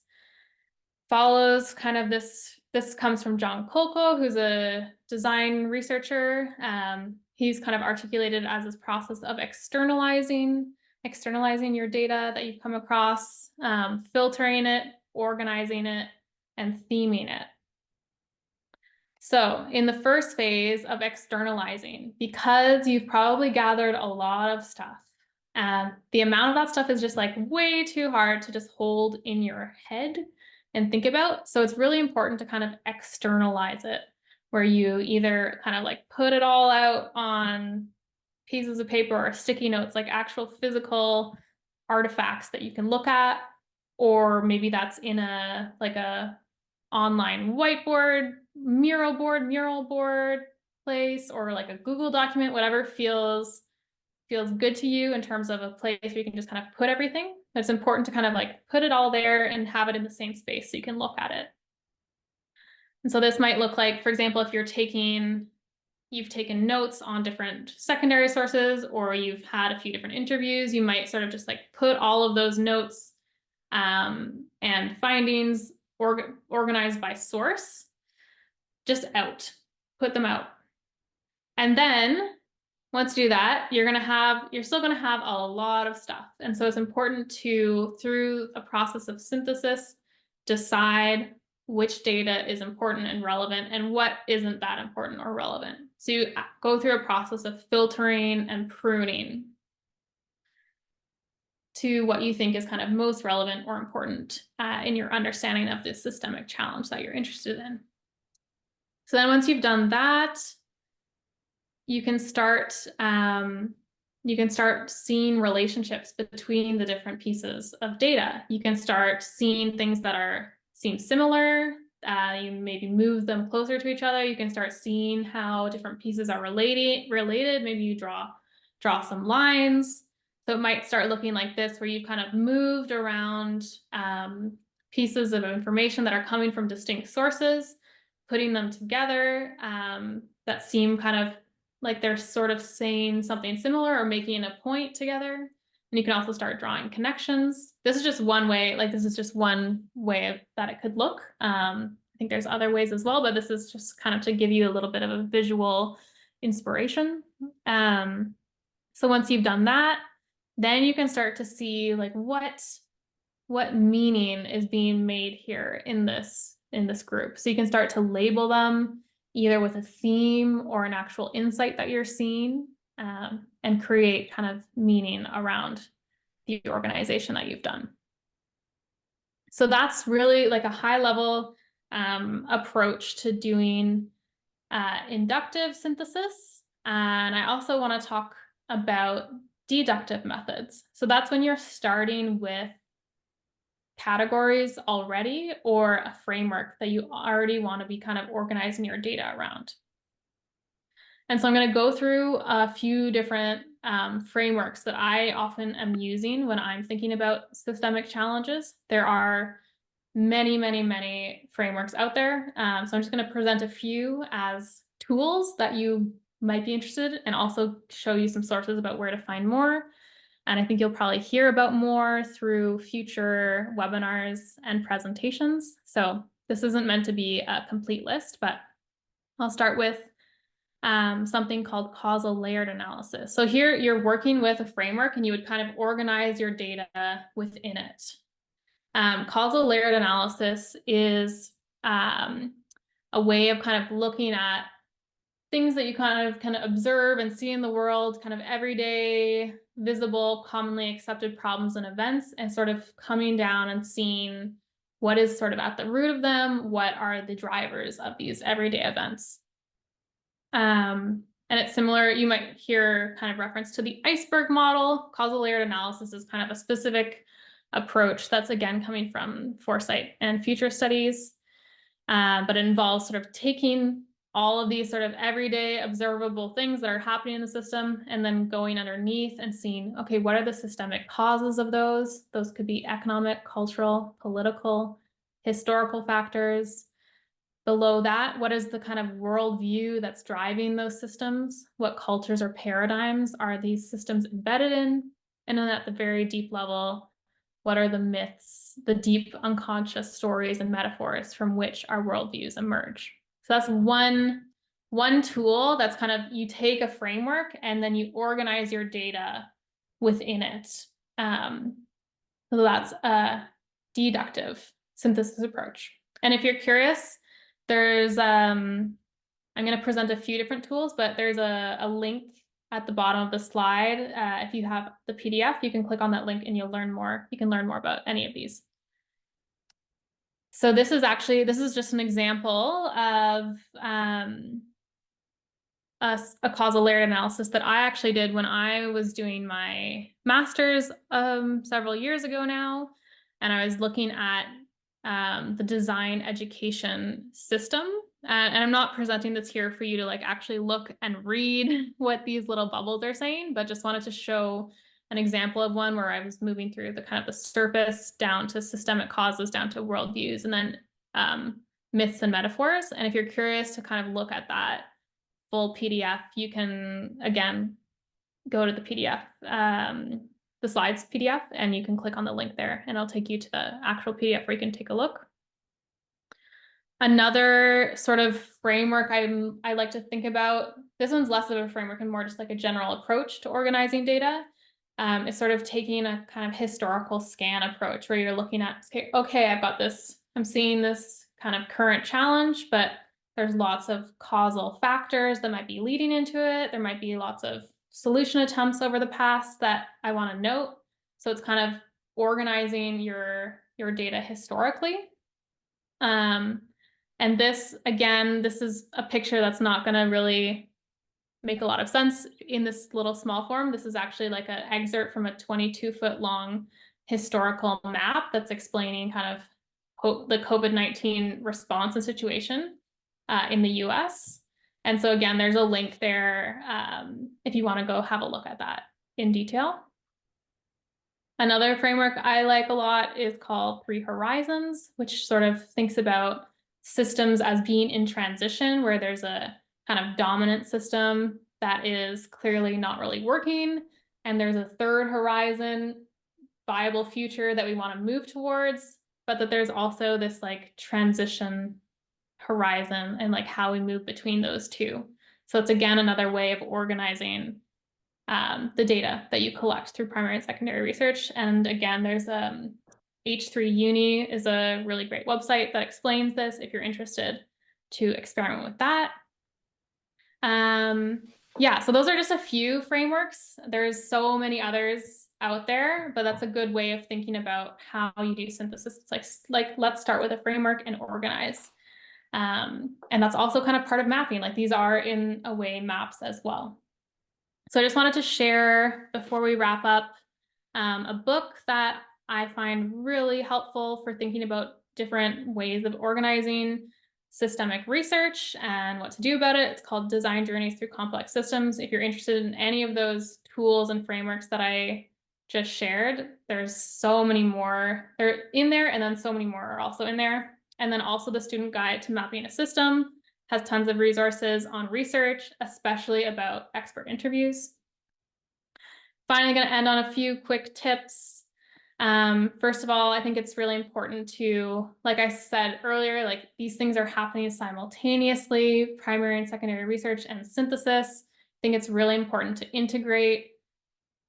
follows kind of this comes from John Kolko, who's a design researcher. He's kind of articulated as this process of externalizing your data that you've come across, filtering it, organizing it, and theming it. So in the first phase of externalizing, because you've probably gathered a lot of stuff, the amount of that stuff is just like way too hard to just hold in your head and think about. So it's really important to kind of externalize it, where you either kind of like put it all out on pieces of paper or sticky notes, like actual physical artifacts that you can look at, or maybe that's in a online whiteboard, mural board place, or like a Google document, whatever feels good to you in terms of a place where you can just kind of put everything. But it's important to kind of like put it all there and have it in the same space so you can look at it. And so this might look like, for example, if you've taken notes on different secondary sources, or you've had a few different interviews, you might sort of just like put all of those notes and findings organized by source, just put them out. And then once you do that, you're still gonna have a lot of stuff. And so it's important to, through a process of synthesis, decide which data is important and relevant and what isn't that important or relevant. So you go through a process of filtering and pruning to what you think is kind of most relevant or important in your understanding of this systemic challenge that you're interested in. So then once you've done that, you can start seeing relationships between the different pieces of data. You can start seeing things that seem similar. You maybe move them closer to each other. You can start seeing how different pieces are related. Maybe you draw some lines. So it might start looking like this, where you've kind of moved around pieces of information that are coming from distinct sources, putting them together that seem kind of like they're sort of saying something similar or making a point together. And you can also start drawing connections. This is just one way, that it could look. I think there's other ways as well, but this is just kind of to give you a little bit of a visual inspiration. So once you've done that, then you can start to see like what meaning is being made here in this group. So you can start to label them either with a theme or an actual insight that you're seeing, and create kind of meaning around the organization that you've done. So that's really like a high level approach to doing inductive synthesis. And I also want to talk about deductive methods. So that's when you're starting with categories already or a framework that you already want to be kind of organizing your data around. And so I'm going to go through a few different frameworks that I often am using when I'm thinking about systemic challenges. There are many, many, many frameworks out there. So I'm just going to present a few as tools that you might be interested in, and also show you some sources about where to find more. And I think you'll probably hear about more through future webinars and presentations. So this isn't meant to be a complete list, but I'll start with something called causal layered analysis. So here you're working with a framework and you would kind of organize your data within it. Causal layered analysis is a way of kind of looking at things that you kind of observe and see in the world, kind of everyday, visible, commonly accepted problems and events, and sort of coming down and seeing what is sort of at the root of them, what are the drivers of these everyday events. And it's similar, you might hear kind of reference to the iceberg model. Causal layered analysis is kind of a specific approach that's again coming from foresight and future studies, but it involves sort of taking all of these sort of everyday observable things that are happening in the system and then going underneath and seeing, okay, what are the systemic causes of those? Those could be economic, cultural, political, historical factors. Below that, what is the kind of worldview that's driving those systems? What cultures or paradigms are these systems embedded in? And then at the very deep level, what are the myths, the deep unconscious stories and metaphors from which our worldviews emerge? So that's one tool that's kind of, you take a framework and then you organize your data within it. So that's a deductive synthesis approach. And if you're curious, there's, I'm going to present a few different tools, but there's a link at the bottom of the slide. If you have the PDF, you can click on that link and you'll learn more. You can learn more about any of these. So this is just an example of a causal layered analysis that I actually did when I was doing my master's several years ago now. And I was looking at the design education system. And I'm not presenting this here for you to like actually look and read what these little bubbles are saying, but just wanted to show an example of one where I was moving through the kind of the surface down to systemic causes, down to worldviews, and then myths and metaphors. And if you're curious to kind of look at that full PDF, you can, again, go to the PDF, the slides PDF, and you can click on the link there and it'll take you to the actual PDF where you can take a look. Another sort of framework I like to think about, this one's less of a framework and more just like a general approach to organizing data. Is sort of taking a kind of historical scan approach where you're looking at, okay, I've got this, I'm seeing this kind of current challenge, but there's lots of causal factors that might be leading into it. There might be lots of solution attempts over the past that I want to note. So it's kind of organizing your data historically. And this, again, this is a picture that's not going to really make a lot of sense in this little small form. This is actually like an excerpt from a 22-foot long historical map that's explaining kind of the COVID-19 response and situation in the US. And so again, there's a link there if you want to go have a look at that in detail. Another framework I like a lot is called Three Horizons, which sort of thinks about systems as being in transition, where there's a kind of dominant system that is clearly not really working, and there's a third horizon, viable future that we want to move towards, but that there's also this like transition horizon and like how we move between those two. So it's again another way of organizing the data that you collect through primary and secondary research. And again, there's H3Uni is a really great website that explains this if you're interested to experiment with that. Yeah, so those are just a few frameworks. There's so many others out there, but that's a good way of thinking about how you do synthesis. It's like let's start with a framework and organize. And that's also kind of part of mapping. Like these are in a way maps as well. So I just wanted to share before we wrap up a book that I find really helpful for thinking about different ways of organizing systemic research and what to do about it. It's called Design Journeys Through Complex Systems. If you're interested in any of those tools and frameworks that I just shared, there's so many more. They're in there, and then so many more are also in there. And then also the Student Guide to Mapping a System has tons of resources on research, especially about expert interviews. Finally, going to end on a few quick tips. First of all, I think it's really important to, like I said earlier, like these things are happening simultaneously, primary and secondary research and synthesis. I think it's really important to integrate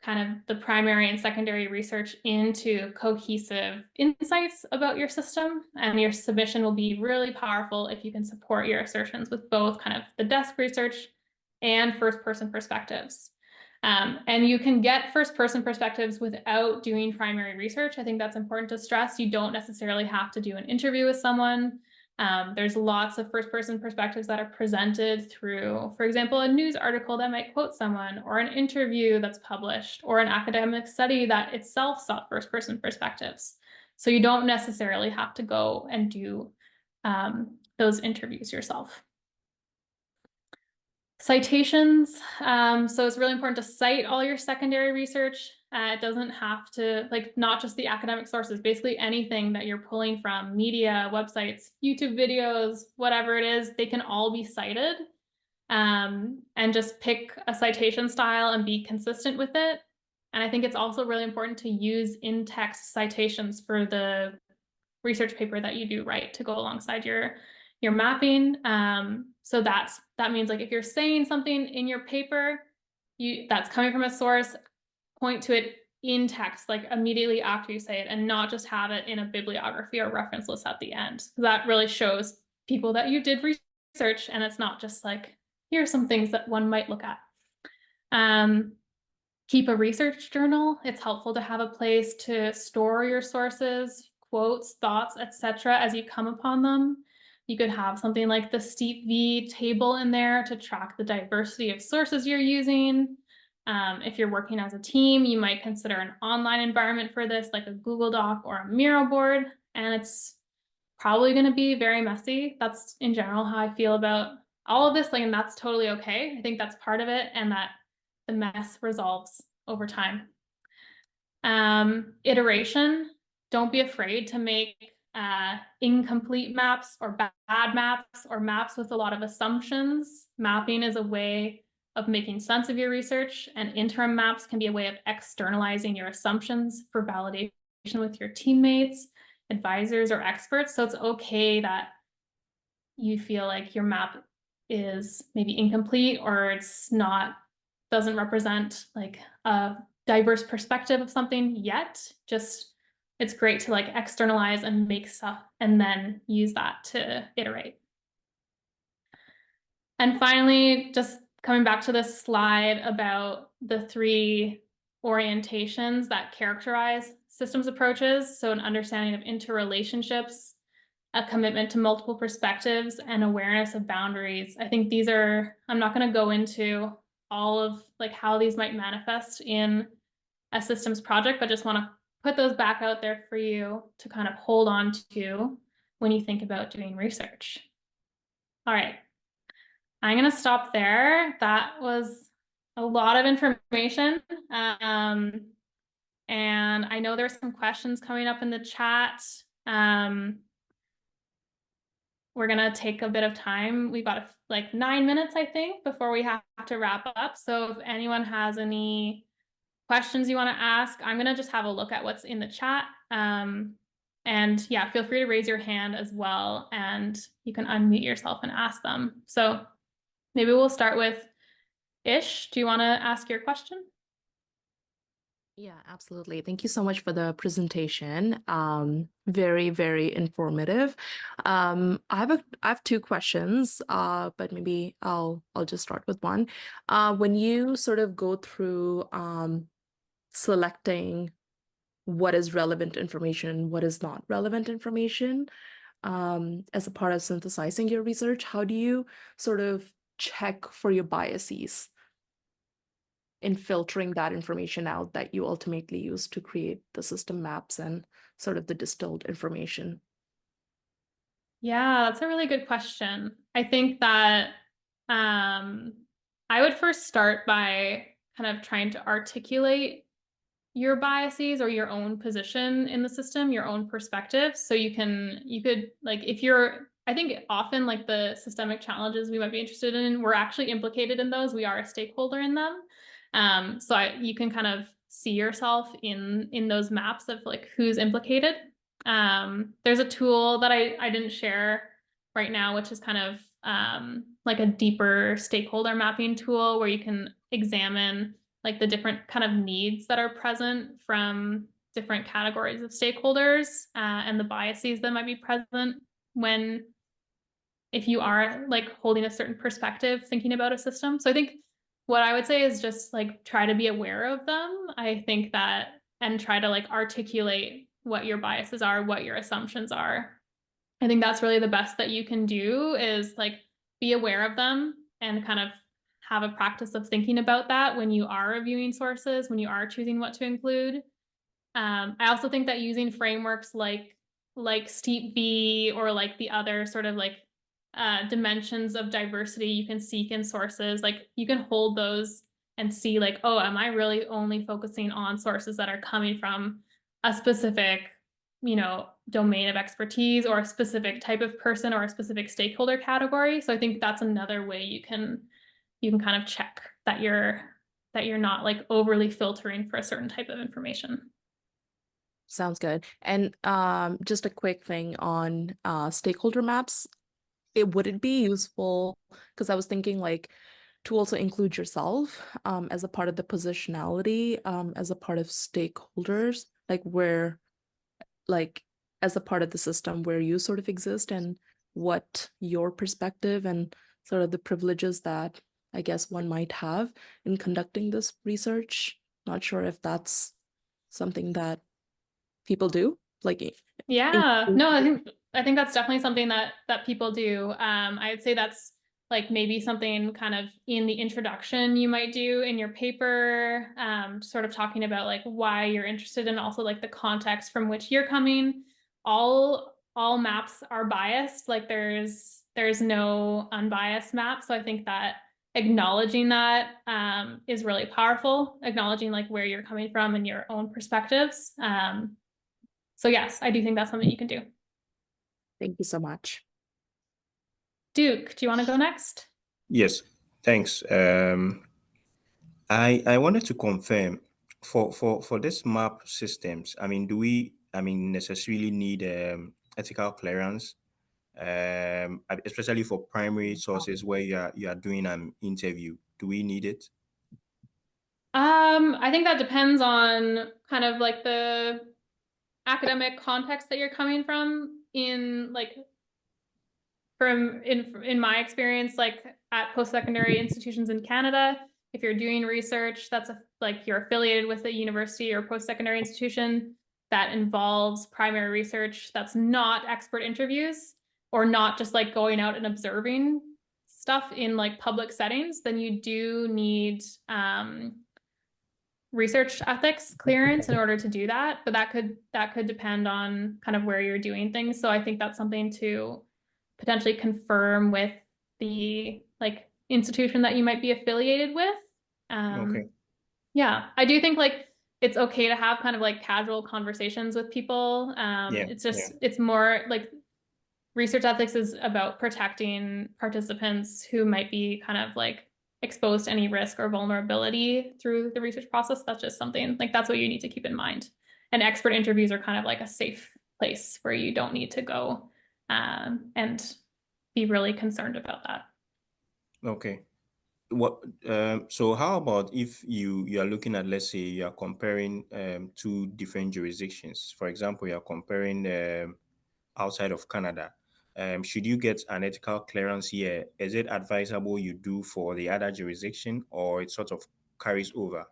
kind of the primary and secondary research into cohesive insights about your system. And your submission will be really powerful if you can support your assertions with both kind of the desk research and first-person perspectives. And you can get first-person perspectives without doing primary research. I think that's important to stress. You don't necessarily have to do an interview with someone. There's lots of first-person perspectives that are presented through, for example, a news article that might quote someone, or an interview that's published, or an academic study that itself sought first-person perspectives. So you don't necessarily have to go and do those interviews yourself. Citations. So it's really important to cite all your secondary research. It doesn't have to, like, not just the academic sources, basically anything that you're pulling from, media, websites, YouTube videos, whatever it is, they can all be cited. And just pick a citation style and be consistent with it. And I think it's also really important to use in-text citations for the research paper that you do write to go alongside your mapping. So that means, like, if you're saying something in your paper, that's coming from a source, point to it in text, like immediately after you say it, and not just have it in a bibliography or reference list at the end. That really shows people that you did research, and it's not just like, here are some things that one might look at. Keep a research journal. It's helpful to have a place to store your sources, quotes, thoughts, etc. as you come upon them. You could have something like the Steep V table in there to track the diversity of sources you're using. If you're working as a team, you might consider an online environment for this, like a Google Doc or a Miro board, and it's probably going to be very messy. That's in general how I feel about all of this, like, and that's totally okay. I think that's part of it, and that the mess resolves over time. Iteration. Don't be afraid to make incomplete maps or bad maps or maps with a lot of assumptions. Mapping is a way of making sense of your research, and interim maps can be a way of externalizing your assumptions for validation with your teammates, advisors, or experts. So it's okay that you feel like your map is maybe incomplete or it's not, doesn't represent like a diverse perspective of something yet, just it's great to like externalize and make stuff and then use that to iterate. And finally, just coming back to this slide about the three orientations that characterize systems approaches. So an understanding of interrelationships, a commitment to multiple perspectives, and awareness of boundaries. I think these are, I'm not going to go into all of like how these might manifest in a systems project, but just want to put those back out there for you to kind of hold on to when you think about doing research. All right. I'm going to stop there. That was a lot of information. And I know there's some questions coming up in the chat. We're going to take a bit of time. We've got like 9 minutes, I think, before we have to wrap up. So if anyone has any questions you want to ask, I'm going to just have a look at what's in the chat. And yeah, feel free to raise your hand as well, and you can unmute yourself and ask them. So maybe we'll start with Ish. Do you want to ask your question? Yeah, absolutely. Thank you so much for the presentation. Very, very informative. I have two questions, but maybe I'll just start with one. When you sort of go through selecting what is relevant information, what is not relevant information, as a part of synthesizing your research, how do you sort of check for your biases in filtering that information out that you ultimately use to create the system maps and sort of the distilled information? Yeah, that's a really good question. I think that I would first start by kind of trying to articulate your biases or your own position in the system, your own perspective. So you could like, if you're, I think often like the systemic challenges we might be interested in, we're actually implicated in those. We are a stakeholder in them. You can kind of see yourself in those maps of like who's implicated. There's a tool that I didn't share right now, which is kind of like a deeper stakeholder mapping tool where you can examine like the different kind of needs that are present from different categories of stakeholders, and the biases that might be present when, if you are like holding a certain perspective thinking about a system. So I think what I would say is just like try to be aware of them. I think that, and try to like articulate what your biases are, what your assumptions are. I think that's really the best that you can do, is like be aware of them and kind of have a practice of thinking about that when you are reviewing sources, when you are choosing what to include. I also think that using frameworks like Steep V or like the other sort of like dimensions of diversity you can seek in sources, like you can hold those and see like, oh, am I really only focusing on sources that are coming from a specific, domain of expertise or a specific type of person or a specific stakeholder category. So I think that's another way you can kind of check that you're not like overly filtering for a certain type of information. Sounds good. And just a quick thing on stakeholder maps. Would it be useful, because I was thinking like to also include yourself as a part of the positionality, as a part of stakeholders, like as a part of the system where you sort of exist and what your perspective and sort of the privileges that I guess one might have in conducting this research. Not sure if that's something that people do, like Yeah, no, I think that's definitely something that people do. I'd say that's like maybe something kind of in the introduction you might do in your paper, sort of talking about like why you're interested and also like the context from which you're coming. All maps are biased, like there's no unbiased map. So I think that acknowledging that is really powerful, acknowledging like where you're coming from and your own perspectives. So yes, I do think that's something you can do. Thank you so much. Duke, do you want to go next? Yes, thanks. I wanted to confirm for this map systems. I mean, do we necessarily need ethical clearance especially for primary sources where you are doing an interview? Do we need it? I think that depends on kind of like the academic context that you're coming from. In my experience, like at post-secondary institutions in Canada, if you're doing research that's like you're affiliated with a university or post-secondary institution that involves primary research that's not expert interviews or not just like going out and observing stuff in like public settings, then you do need research ethics clearance in order to do that. But that could depend on kind of where you're doing things. So I think that's something to potentially confirm with the like institution that you might be affiliated with. Okay. Yeah, I do think like it's okay to have kind of like casual conversations with people. Yeah, It's more like research ethics is about protecting participants who might be kind of like exposed to any risk or vulnerability through the research process. That's just something like that's what you need to keep in mind. And expert interviews are kind of like a safe place where you don't need to go and be really concerned about that. Okay. What so how about if you are looking at, let's say you are comparing two different jurisdictions. For example, you are comparing outside of Canada. Should you get an ethical clearance here, is it advisable you do for the other jurisdiction, or it sort of carries over?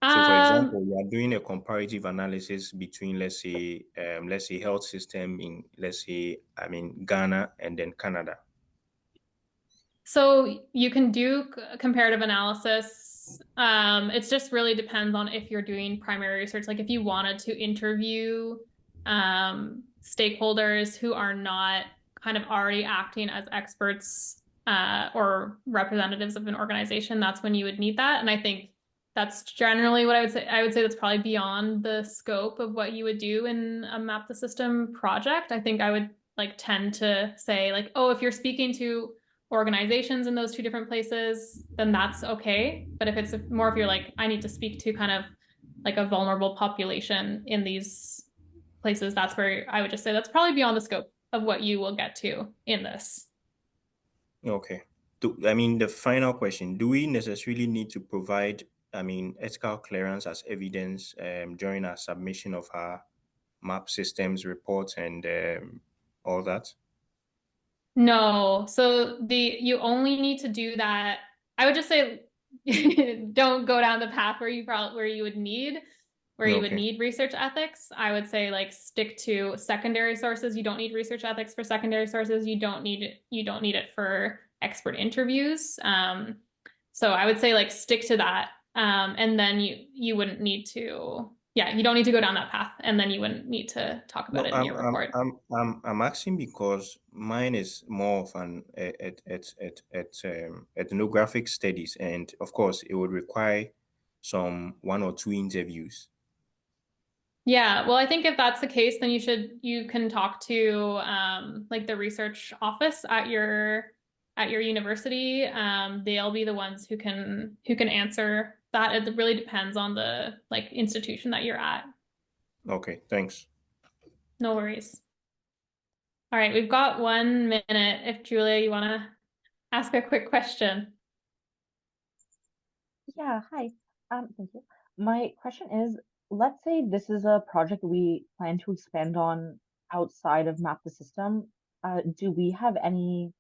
So, for example, you are doing a comparative analysis between, let's say, health system in, let's say, I mean, Ghana and then Canada. So you can do comparative analysis. It just really depends on if you're doing primary research. Like if you wanted to interview stakeholders who are not kind of already acting as experts or representatives of an organization, that's when you would need that. And I think that's generally what I would say. I would say that's probably beyond the scope of what you would do in a Map the System project. I think I would like tend to say like, oh, if you're speaking to organizations in those two different places, then that's okay. But if it's more, if you're like, I need to speak to kind of like a vulnerable population in these places, that's where I would just say that's probably beyond the scope of what you will get to in this. Okay. I mean, the final question, do we necessarily need to provide, I mean, ethical clearance as evidence during our submission of our map systems report and all that? No. So you only need to do that. I would just say don't go down the path where you would need research ethics. I would say like stick to secondary sources. You don't need research ethics for secondary sources. You don't need it for expert interviews. So I would say like stick to that. And then you wouldn't need to, yeah, you don't need to go down that path, and then you wouldn't need to talk about No, it in your report. I'm asking because mine is more of an ethnographic studies, and of course, it would require some one or two interviews. Yeah, well, I think if that's the case, then you can talk to like the research office at your university. They'll be the ones who can answer that. It really depends on the like institution that you're at. Okay, thanks. No worries. All right, we've got 1 minute. If Julia, you want to ask a quick question. Yeah, hi. Thank you. My question is, let's say this is a project we plan to expand on outside of Map the System. Do we have any,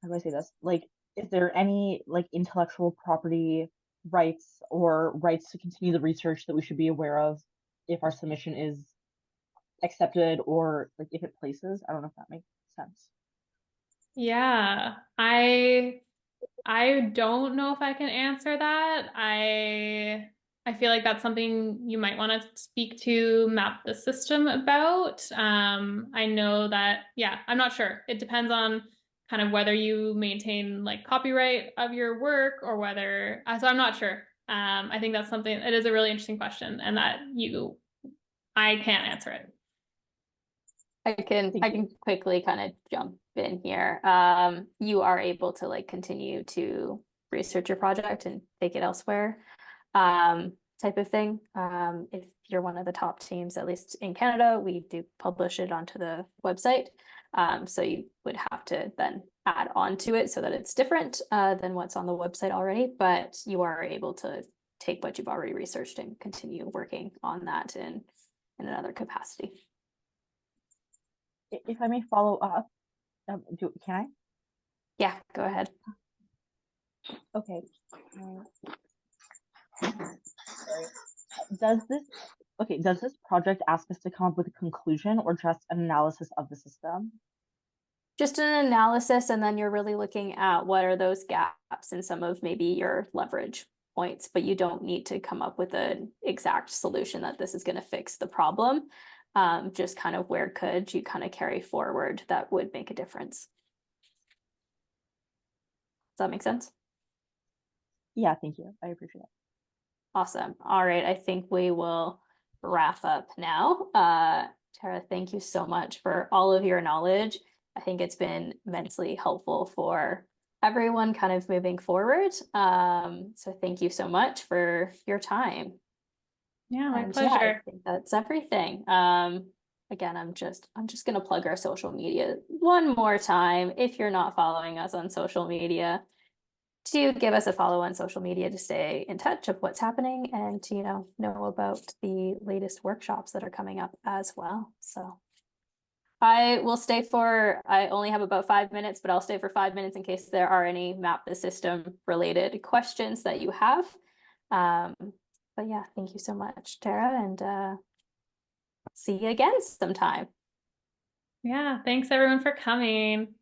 how do I say this? Like, is there any like intellectual property rights or rights to continue the research that we should be aware of if our submission is accepted or like if it places? I don't know if that makes sense. Yeah, I don't know if I can answer that. I feel like that's something you might want to speak to Map the System about. I know that, yeah, I'm not sure. It depends on kind of whether you maintain like copyright of your work or whether, so I'm not sure. I think that's something, it is a really interesting question, and that I can't answer it. I can quickly kind of jump in here. You are able to like continue to research your project and take it elsewhere, type of thing. If you're one of the top teams, at least in Canada, we do publish it onto the website. So you would have to then add on to it so that it's different than what's on the website already, but you are able to take what you've already researched and continue working on that in another capacity. If I may follow up, can I? Yeah, go ahead. Okay. Sorry. Does this project ask us to come up with a conclusion or just an analysis of the system? Just an analysis, and then you're really looking at what are those gaps in some of maybe your leverage points, but you don't need to come up with an exact solution that this is going to fix the problem. Just kind of where could you kind of carry forward that would make a difference. Does that make sense? Yeah, thank you. I appreciate it. Awesome. All right, I think we will wrap up now. Tara, thank you so much for all of your knowledge. I think it's been immensely helpful for everyone kind of moving forward. So thank you so much for your time. Yeah, my And pleasure. I think that's everything. Again, I'm just gonna plug our social media one more time. If you're not following us on social media, to give us a follow on social media to stay in touch of what's happening and to know about the latest workshops that are coming up as well. So I will stay for, I only have about 5 minutes, but I'll stay for 5 minutes in case there are any Map the System related questions that you have. But yeah, thank you so much, Tara, and see you again sometime. Yeah, thanks everyone for coming.